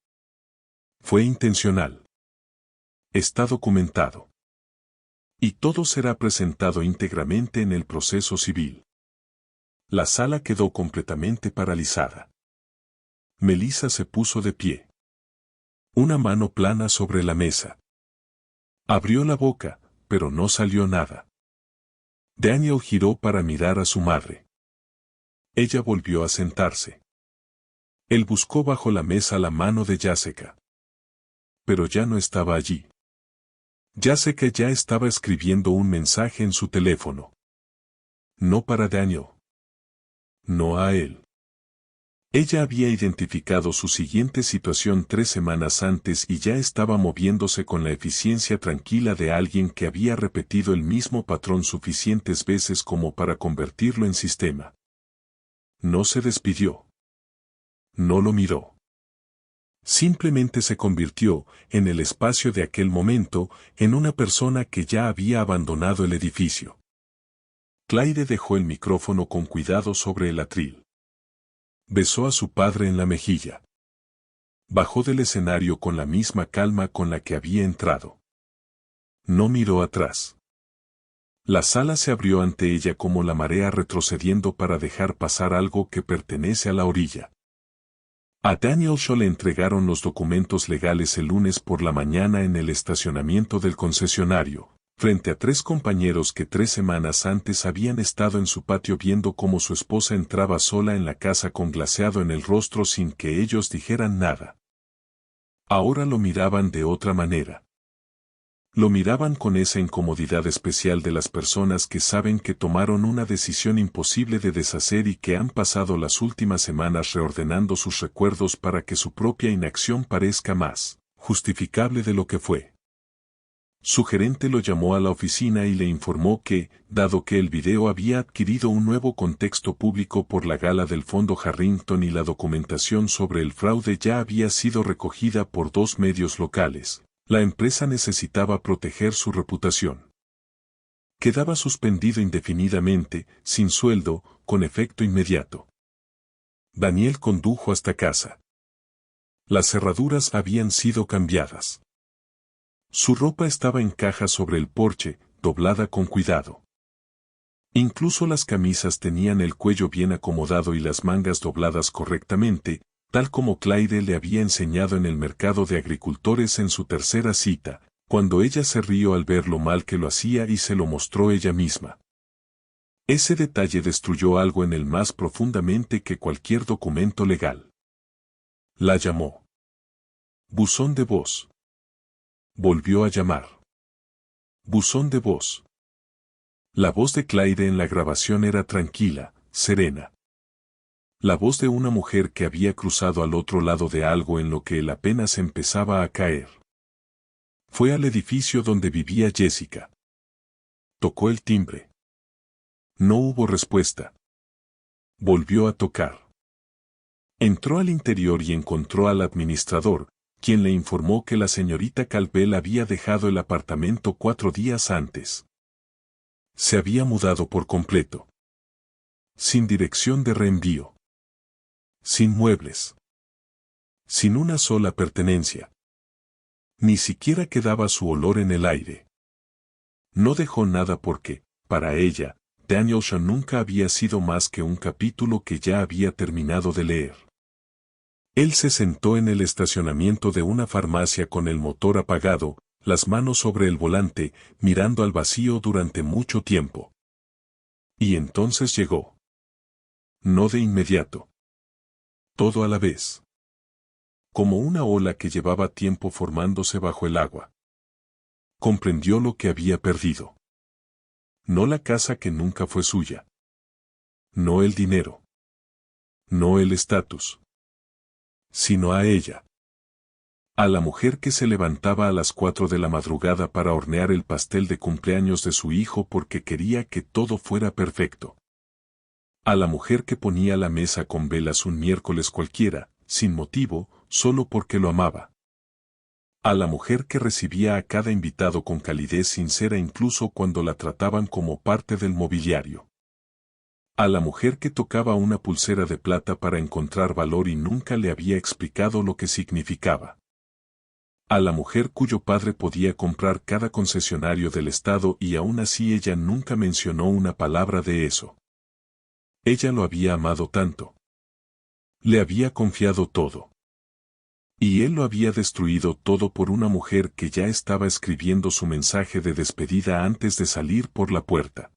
Fue intencional. Está documentado. Y todo será presentado íntegramente en el proceso civil". La sala quedó completamente paralizada. Melissa se puso de pie. Una mano plana sobre la mesa. Abrió la boca, pero no salió nada. Daniel giró para mirar a su madre. Ella volvió a sentarse. Él buscó bajo la mesa la mano de Jessica. Pero ya no estaba allí. Jessica ya estaba escribiendo un mensaje en su teléfono. No para Daniel. No a él. Ella había identificado su siguiente situación 3 semanas antes y ya estaba moviéndose con la eficiencia tranquila de alguien que había repetido el mismo patrón suficientes veces como para convertirlo en sistema. No se despidió. No lo miró. Simplemente se convirtió, en el espacio de aquel momento, en una persona que ya había abandonado el edificio. Claire dejó el micrófono con cuidado sobre el atril. Besó a su padre en la mejilla. Bajó del escenario con la misma calma con la que había entrado. No miró atrás. La sala se abrió ante ella como la marea retrocediendo para dejar pasar algo que pertenece a la orilla. A Daniel Shaw le entregaron los documentos legales el lunes por la mañana en el estacionamiento del concesionario, frente a 3 compañeros que 3 semanas antes habían estado en su patio viendo cómo su esposa entraba sola en la casa con glaseado en el rostro sin que ellos dijeran nada. Ahora lo miraban de otra manera. Lo miraban con esa incomodidad especial de las personas que saben que tomaron una decisión imposible de deshacer y que han pasado las últimas semanas reordenando sus recuerdos para que su propia inacción parezca más justificable de lo que fue. Su gerente lo llamó a la oficina y le informó que, dado que el video había adquirido un nuevo contexto público por la gala del Fondo Harrington y la documentación sobre el fraude ya había sido recogida por 2 medios locales, la empresa necesitaba proteger su reputación. Quedaba suspendido indefinidamente, sin sueldo, con efecto inmediato. Daniel condujo hasta casa. Las cerraduras habían sido cambiadas. Su ropa estaba en cajas sobre el porche, doblada con cuidado. Incluso las camisas tenían el cuello bien acomodado y las mangas dobladas correctamente, tal como Clyde le había enseñado en el mercado de agricultores en su tercera cita, cuando ella se rió al ver lo mal que lo hacía y se lo mostró ella misma. Ese detalle destruyó algo en él más profundamente que cualquier documento legal. La llamó. Buzón de voz. Volvió a llamar. Buzón de voz. La voz de Clyde en la grabación era tranquila, serena. La voz de una mujer que había cruzado al otro lado de algo en lo que él apenas empezaba a caer. Fue al edificio donde vivía Jessica. Tocó el timbre. No hubo respuesta. Volvió a tocar. Entró al interior y encontró al administrador, quien le informó que la señorita Calvel había dejado el apartamento 4 días antes. Se había mudado por completo. Sin dirección de reenvío. Sin muebles. Sin una sola pertenencia. Ni siquiera quedaba su olor en el aire. No dejó nada porque, para ella, Daniel Shaw nunca había sido más que un capítulo que ya había terminado de leer. Él se sentó en el estacionamiento de una farmacia con el motor apagado, las manos sobre el volante, mirando al vacío durante mucho tiempo. Y entonces llegó. No de inmediato. Todo a la vez. Como una ola que llevaba tiempo formándose bajo el agua. Comprendió lo que había perdido. No la casa que nunca fue suya. No el dinero. No el estatus. Sino a ella. A la mujer que se levantaba a las 4 de la madrugada para hornear el pastel de cumpleaños de su hijo porque quería que todo fuera perfecto. A la mujer que ponía la mesa con velas un miércoles cualquiera, sin motivo, solo porque lo amaba. A la mujer que recibía a cada invitado con calidez sincera incluso cuando la trataban como parte del mobiliario. A la mujer que tocaba una pulsera de plata para encontrar valor y nunca le había explicado lo que significaba. A la mujer cuyo padre podía comprar cada concesionario del estado y aún así ella nunca mencionó una palabra de eso. Ella lo había amado tanto. Le había confiado todo. Y él lo había destruido todo por una mujer que ya estaba escribiendo su mensaje de despedida antes de salir por la puerta.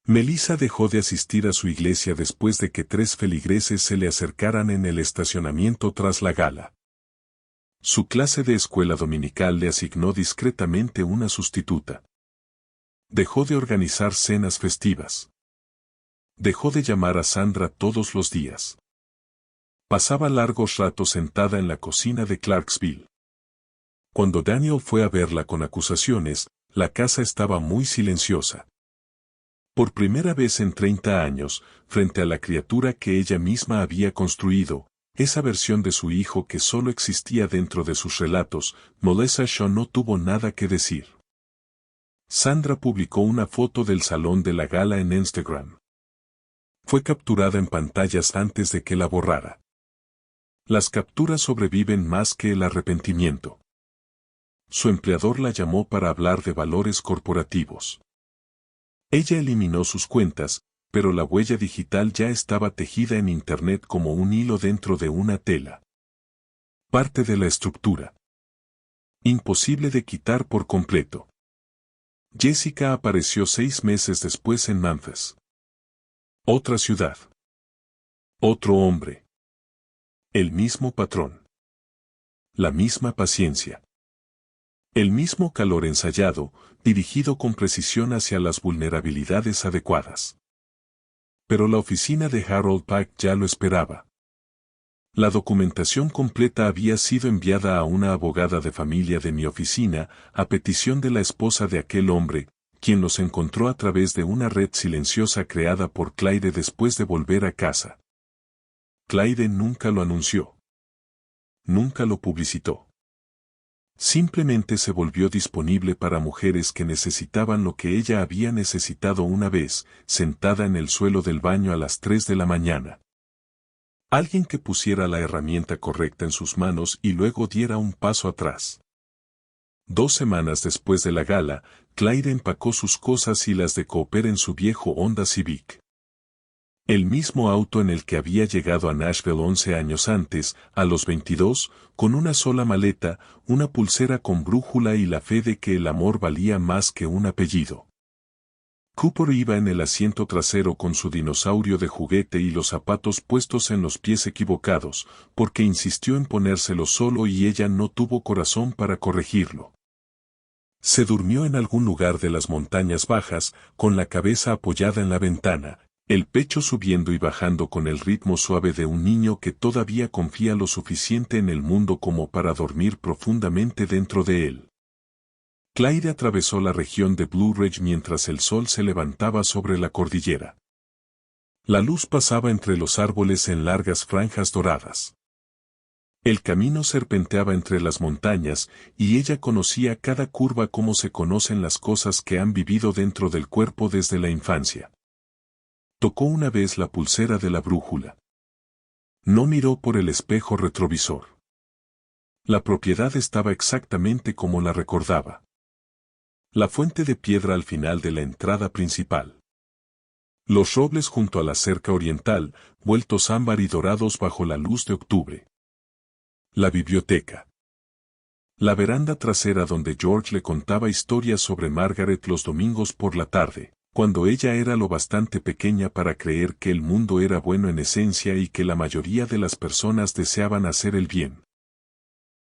Melissa dejó de asistir a su iglesia después de que 3 feligreses se le acercaran en el estacionamiento tras la gala. Su clase de escuela dominical le asignó discretamente una sustituta. Dejó de organizar cenas festivas. Dejó de llamar a Sandra todos los días. Pasaba largos ratos sentada en la cocina de Clarksville. Cuando Daniel fue a verla con acusaciones, la casa estaba muy silenciosa. Por primera vez en 30 años, frente a la criatura que ella misma había construido, esa versión de su hijo que solo existía dentro de sus relatos, Melissa Shaw no tuvo nada que decir. Sandra publicó una foto del salón de la gala en Instagram. Fue capturada en pantallas antes de que la borrara. Las capturas sobreviven más que el arrepentimiento. Su empleador la llamó para hablar de valores corporativos. Ella eliminó sus cuentas, pero la huella digital ya estaba tejida en Internet como un hilo dentro de una tela. Parte de la estructura. Imposible de quitar por completo. Jessica apareció 6 meses después en Memphis. Otra ciudad. Otro hombre. El mismo patrón. La misma paciencia. El mismo calor ensayado, dirigido con precisión hacia las vulnerabilidades adecuadas. Pero la oficina de Harold Pack ya lo esperaba. La documentación completa había sido enviada a una abogada de familia de mi oficina, a petición de la esposa de aquel hombre, quien los encontró a través de una red silenciosa creada por Clyde después de volver a casa. Clyde nunca lo anunció. Nunca lo publicitó. Simplemente se volvió disponible para mujeres que necesitaban lo que ella había necesitado una vez, sentada en el suelo del baño a las 3 de la mañana. Alguien que pusiera la herramienta correcta en sus manos y luego diera un paso atrás. 2 semanas después de la gala, Clyde empacó sus cosas y las de Cooper en su viejo Honda Civic. El mismo auto en el que había llegado a Nashville 11 años antes, a los 22, con una sola maleta, una pulsera con brújula y la fe de que el amor valía más que un apellido. Cooper iba en el asiento trasero con su dinosaurio de juguete y los zapatos puestos en los pies equivocados, porque insistió en ponérselos solo y ella no tuvo corazón para corregirlo. Se durmió en algún lugar de las montañas bajas, con la cabeza apoyada en la ventana, el pecho subiendo y bajando con el ritmo suave de un niño que todavía confía lo suficiente en el mundo como para dormir profundamente dentro de él. Clyde atravesó la región de Blue Ridge mientras el sol se levantaba sobre la cordillera. La luz pasaba entre los árboles en largas franjas doradas. El camino serpenteaba entre las montañas, y ella conocía cada curva como se conocen las cosas que han vivido dentro del cuerpo desde la infancia. Tocó una vez la pulsera de la brújula. No miró por el espejo retrovisor. La propiedad estaba exactamente como la recordaba. La fuente de piedra al final de la entrada principal. Los robles junto a la cerca oriental, vueltos ámbar y dorados bajo la luz de octubre. La biblioteca. La veranda trasera donde George le contaba historias sobre Margaret los domingos por la tarde, cuando ella era lo bastante pequeña para creer que el mundo era bueno en esencia y que la mayoría de las personas deseaban hacer el bien.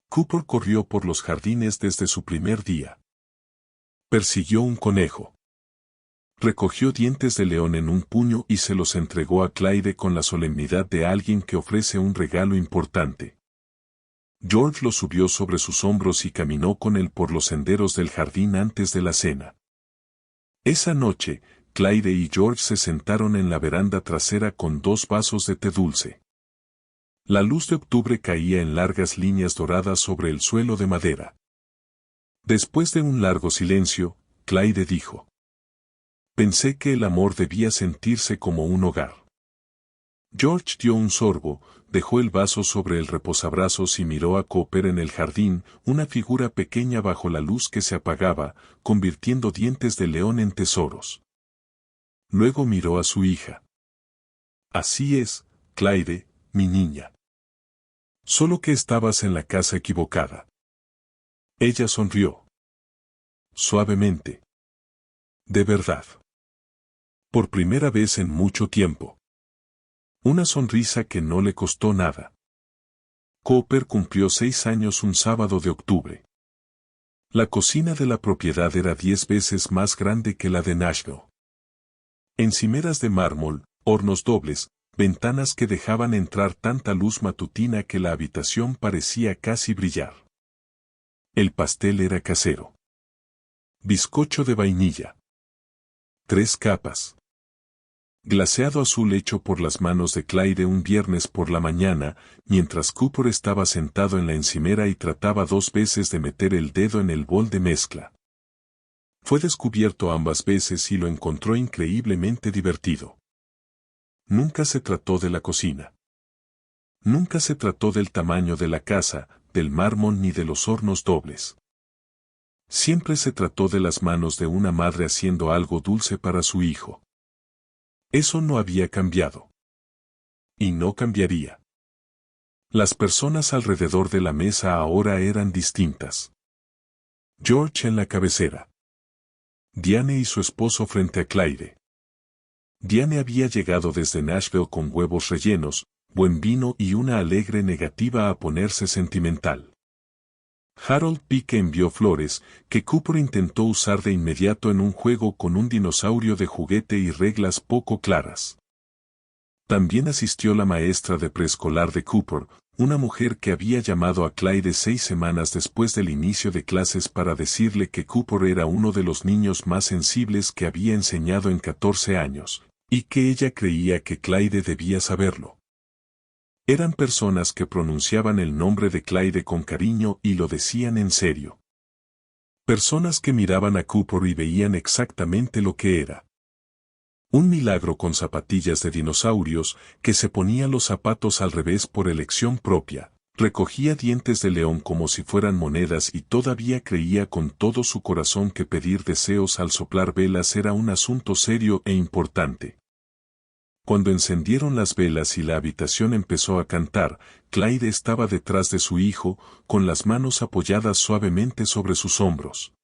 Cooper corrió por los jardines desde su primer día. Persiguió un conejo. Recogió dientes de león en un puño y se los entregó a Clyde con la solemnidad de alguien que ofrece un regalo importante. George lo subió sobre sus hombros y caminó con él por los senderos del jardín antes de la cena. Esa noche, Clyde y George se sentaron en la veranda trasera con 2 vasos de té dulce. La luz de octubre caía en largas líneas doradas sobre el suelo de madera. Después de un largo silencio, Clyde dijo: «Pensé que el amor debía sentirse como un hogar». George dio un sorbo, dejó el vaso sobre el reposabrazos y miró a Cooper en el jardín, una figura pequeña bajo la luz que se apagaba, convirtiendo dientes de león en tesoros. Luego miró a su hija. «Así es, Clyde, mi niña. Solo que estabas en la casa equivocada». Ella sonrió. Suavemente. «De verdad. Por primera vez en mucho tiempo». Una sonrisa que no le costó nada. Cooper cumplió 6 años un sábado de octubre. La cocina de la propiedad era 10 veces más grande que la de Nashville. Encimeras de mármol, hornos dobles, ventanas que dejaban entrar tanta luz matutina que la habitación parecía casi brillar. El pastel era casero. Bizcocho de vainilla. 3 capas. Glaseado azul hecho por las manos de Clyde un viernes por la mañana, mientras Cooper estaba sentado en la encimera y trataba 2 veces de meter el dedo en el bol de mezcla. Fue descubierto ambas veces y lo encontró increíblemente divertido. Nunca se trató de la cocina. Nunca se trató del tamaño de la casa, del mármol ni de los hornos dobles. Siempre se trató de las manos de una madre haciendo algo dulce para su hijo. Eso no había cambiado. Y no cambiaría. Las personas alrededor de la mesa ahora eran distintas. George en la cabecera. Diane y su esposo frente a Clyde. Diane había llegado desde Nashville con huevos rellenos, buen vino y una alegre negativa a ponerse sentimental. Harold Pique envió flores, que Cooper intentó usar de inmediato en un juego con un dinosaurio de juguete y reglas poco claras. También asistió la maestra de preescolar de Cooper, una mujer que había llamado a Clyde 6 semanas después del inicio de clases para decirle que Cooper era uno de los niños más sensibles que había enseñado en 14 años, y que ella creía que Clyde debía saberlo. Eran personas que pronunciaban el nombre de Clyde con cariño y lo decían en serio. Personas que miraban a Cooper y veían exactamente lo que era. Un milagro con zapatillas de dinosaurios, que se ponía los zapatos al revés por elección propia, recogía dientes de león como si fueran monedas y todavía creía con todo su corazón que pedir deseos al soplar velas era un asunto serio e importante. Cuando encendieron las velas y la habitación empezó a cantar, Clyde estaba detrás de su hijo, con las manos apoyadas suavemente sobre sus hombros.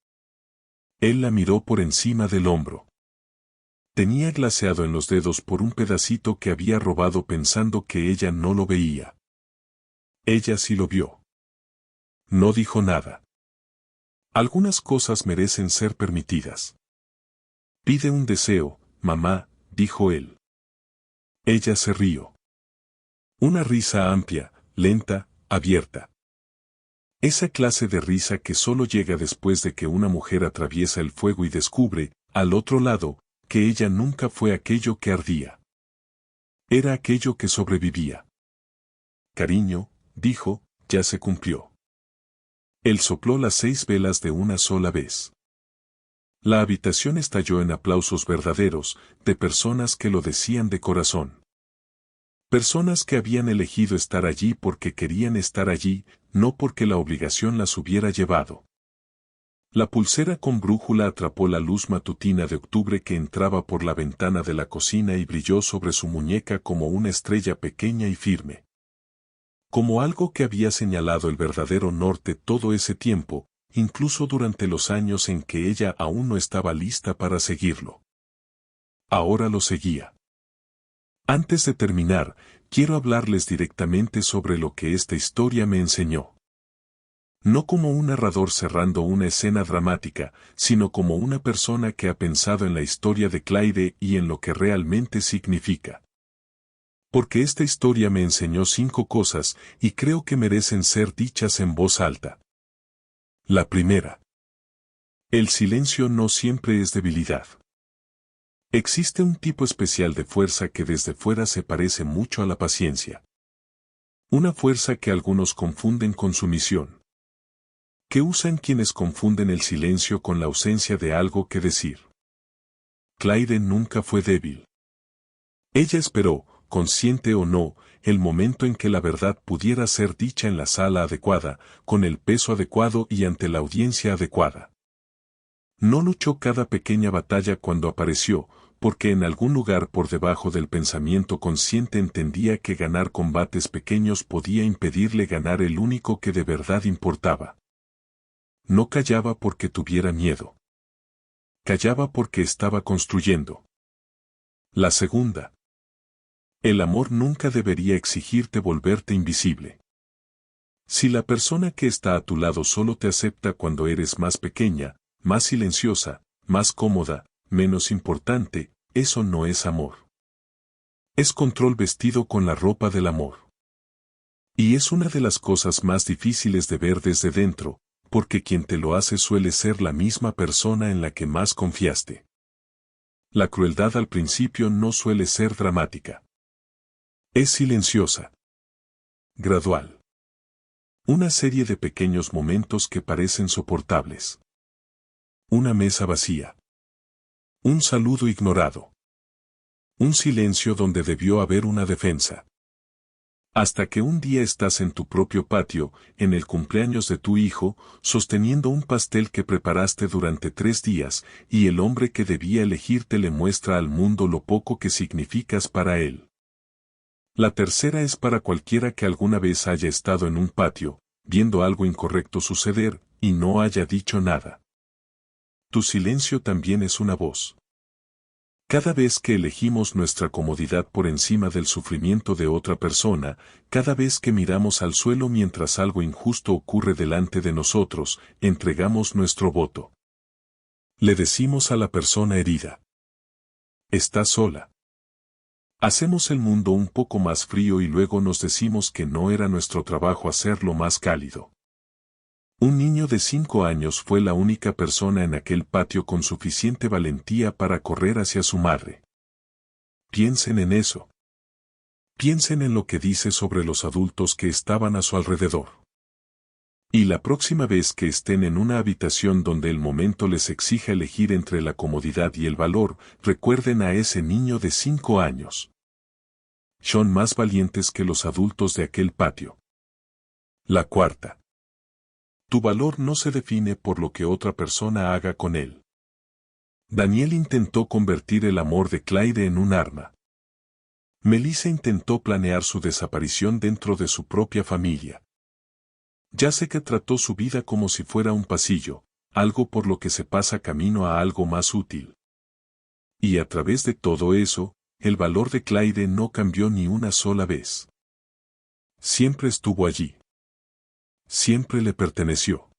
Él la miró por encima del hombro. Tenía glaseado en los dedos por un pedacito que había robado pensando que ella no lo veía. Ella sí lo vio. No dijo nada. Algunas cosas merecen ser permitidas. Pide un deseo, mamá, dijo él. Ella se rió. Una risa amplia, lenta, abierta. Esa clase de risa que solo llega después de que una mujer atraviesa el fuego y descubre, al otro lado, que ella nunca fue aquello que ardía. Era aquello que sobrevivía. Cariño, dijo, ya se cumplió. Él sopló las 6 velas de una sola vez. La habitación estalló en aplausos verdaderos, de personas que lo decían de corazón. Personas que habían elegido estar allí porque querían estar allí, no porque la obligación las hubiera llevado. La pulsera con brújula atrapó la luz matutina de octubre que entraba por la ventana de la cocina y brilló sobre su muñeca como una estrella pequeña y firme. Como algo que había señalado el verdadero norte todo ese tiempo, incluso durante los años en que ella aún no estaba lista para seguirlo. Ahora lo seguía. Antes de terminar, quiero hablarles directamente sobre lo que esta historia me enseñó. No como un narrador cerrando una escena dramática, sino como una persona que ha pensado en la historia de Clyde y en lo que realmente significa. Porque esta historia me enseñó 5 cosas y creo que merecen ser dichas en voz alta. La primera. El silencio no siempre es debilidad. Existe un tipo especial de fuerza que desde fuera se parece mucho a la paciencia. Una fuerza que algunos confunden con sumisión. Que usan quienes confunden el silencio con la ausencia de algo que decir. Clyde nunca fue débil. Ella esperó, consciente o no, el momento en que la verdad pudiera ser dicha en la sala adecuada, con el peso adecuado y ante la audiencia adecuada. No luchó cada pequeña batalla cuando apareció, porque en algún lugar por debajo del pensamiento consciente entendía que ganar combates pequeños podía impedirle ganar el único que de verdad importaba. No callaba porque tuviera miedo. Callaba porque estaba construyendo. La segunda. El amor nunca debería exigirte volverte invisible. Si la persona que está a tu lado solo te acepta cuando eres más pequeña, más silenciosa, más cómoda, menos importante, eso no es amor. Es control vestido con la ropa del amor. Y es una de las cosas más difíciles de ver desde dentro, porque quien te lo hace suele ser la misma persona en la que más confiaste. La crueldad al principio no suele ser dramática. Es silenciosa. Gradual. Una serie de pequeños momentos que parecen soportables. Una mesa vacía. Un saludo ignorado. Un silencio donde debió haber una defensa. Hasta que un día estás en tu propio patio, en el cumpleaños de tu hijo, sosteniendo un pastel que preparaste durante 3 días, y el hombre que debía elegirte le muestra al mundo lo poco que significas para él. La tercera es para cualquiera que alguna vez haya estado en un patio, viendo algo incorrecto suceder, y no haya dicho nada. Tu silencio también es una voz. Cada vez que elegimos nuestra comodidad por encima del sufrimiento de otra persona, cada vez que miramos al suelo mientras algo injusto ocurre delante de nosotros, entregamos nuestro voto. Le decimos a la persona herida: estás sola. Hacemos el mundo un poco más frío y luego nos decimos que no era nuestro trabajo hacerlo más cálido. Un niño de 5 años fue la única persona en aquel patio con suficiente valentía para correr hacia su madre. Piensen en eso. Piensen en lo que dice sobre los adultos que estaban a su alrededor. Y la próxima vez que estén en una habitación donde el momento les exija elegir entre la comodidad y el valor, recuerden a ese niño de 5 años. Son más valientes que los adultos de aquel patio. La cuarta. Tu valor no se define por lo que otra persona haga con él. Daniel intentó convertir el amor de Clyde en un arma. Melissa intentó planear su desaparición dentro de su propia familia. Jessica trató su vida como si fuera un pasillo, algo por lo que se pasa camino a algo más útil. Y a través de todo eso, el valor de Clyde no cambió ni una sola vez. Siempre estuvo allí. Siempre le perteneció.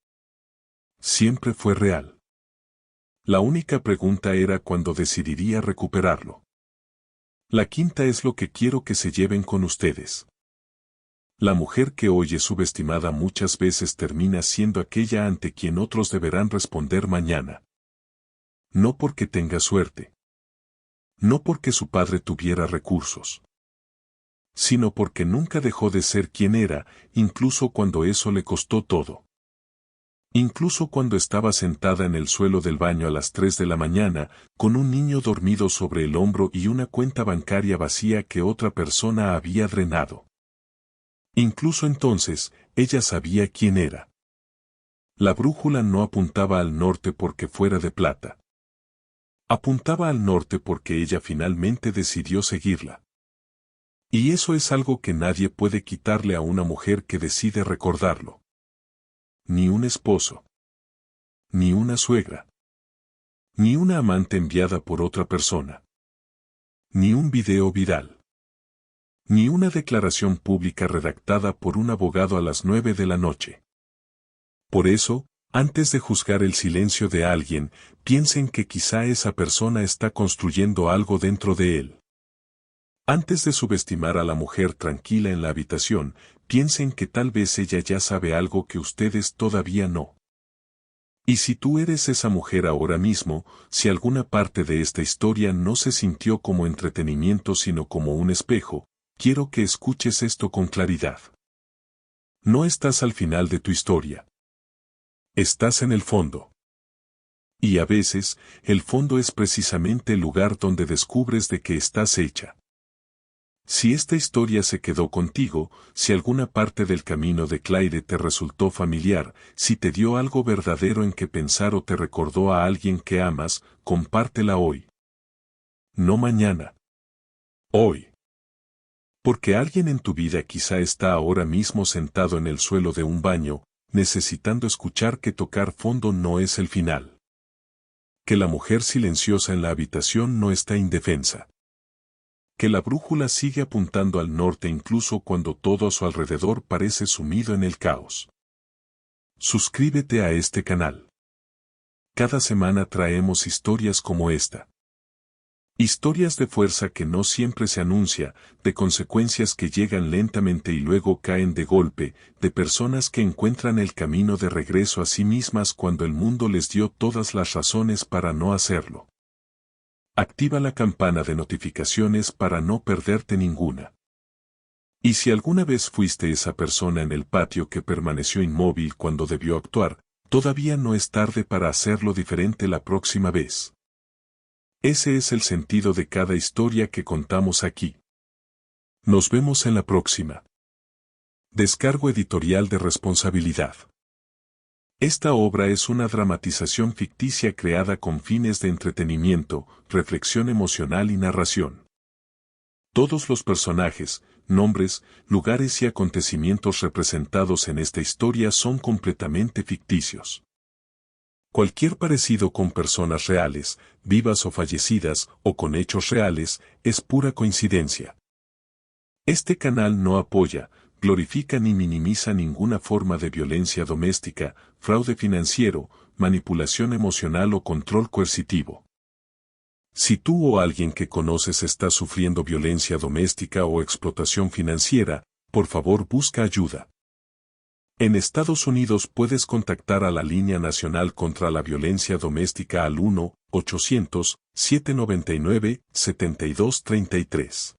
Siempre fue real. La única pregunta era cuándo decidiría recuperarlo. La quinta es lo que quiero que se lleven con ustedes. La mujer que hoy es subestimada muchas veces termina siendo aquella ante quien otros deberán responder mañana. No porque tenga suerte. No porque su padre tuviera recursos. Sino porque nunca dejó de ser quien era, incluso cuando eso le costó todo. Incluso cuando estaba sentada en el suelo del baño a las 3 de la mañana, con un niño dormido sobre el hombro y una cuenta bancaria vacía que otra persona había drenado. Incluso entonces, ella sabía quién era. La brújula no apuntaba al norte porque fuera de plata. Apuntaba al norte porque ella finalmente decidió seguirla. Y eso es algo que nadie puede quitarle a una mujer que decide recordarlo. Ni un esposo. Ni una suegra. Ni una amante enviada por otra persona. Ni un video viral. Ni una declaración pública redactada por un abogado a las 9 de la noche. Por eso, antes de juzgar el silencio de alguien, piensen que quizá esa persona está construyendo algo dentro de él. Antes de subestimar a la mujer tranquila en la habitación, piensen que tal vez ella ya sabe algo que ustedes todavía no. Y si tú eres esa mujer ahora mismo, si alguna parte de esta historia no se sintió como entretenimiento sino como un espejo, quiero que escuches esto con claridad. No estás al final de tu historia. Estás en el fondo. Y a veces, el fondo es precisamente el lugar donde descubres de qué estás hecha. Si esta historia se quedó contigo, si alguna parte del camino de Clyde te resultó familiar, si te dio algo verdadero en que pensar o te recordó a alguien que amas, compártela hoy. No mañana. Hoy. Porque alguien en tu vida quizá está ahora mismo sentado en el suelo de un baño, necesitando escuchar que tocar fondo no es el final. Que la mujer silenciosa en la habitación no está indefensa. Que la brújula sigue apuntando al norte incluso cuando todo a su alrededor parece sumido en el caos. Suscríbete a este canal. Cada semana traemos historias como esta. Historias de fuerza que no siempre se anuncia, de consecuencias que llegan lentamente y luego caen de golpe, de personas que encuentran el camino de regreso a sí mismas cuando el mundo les dio todas las razones para no hacerlo. Activa la campana de notificaciones para no perderte ninguna. Y si alguna vez fuiste esa persona en el patio que permaneció inmóvil cuando debió actuar, todavía no es tarde para hacerlo diferente la próxima vez. Ese es el sentido de cada historia que contamos aquí. Nos vemos en la próxima. Descargo editorial de responsabilidad. Esta obra es una dramatización ficticia creada con fines de entretenimiento, reflexión emocional y narración. Todos los personajes, nombres, lugares y acontecimientos representados en esta historia son completamente ficticios. Cualquier parecido con personas reales, vivas o fallecidas, o con hechos reales, es pura coincidencia. Este canal no apoya, glorifica ni minimiza ninguna forma de violencia doméstica, fraude financiero, manipulación emocional o control coercitivo. Si tú o alguien que conoces está sufriendo violencia doméstica o explotación financiera, por favor busca ayuda. En Estados Unidos puedes contactar a la Línea Nacional contra la Violencia Doméstica al 1-800-799-7233.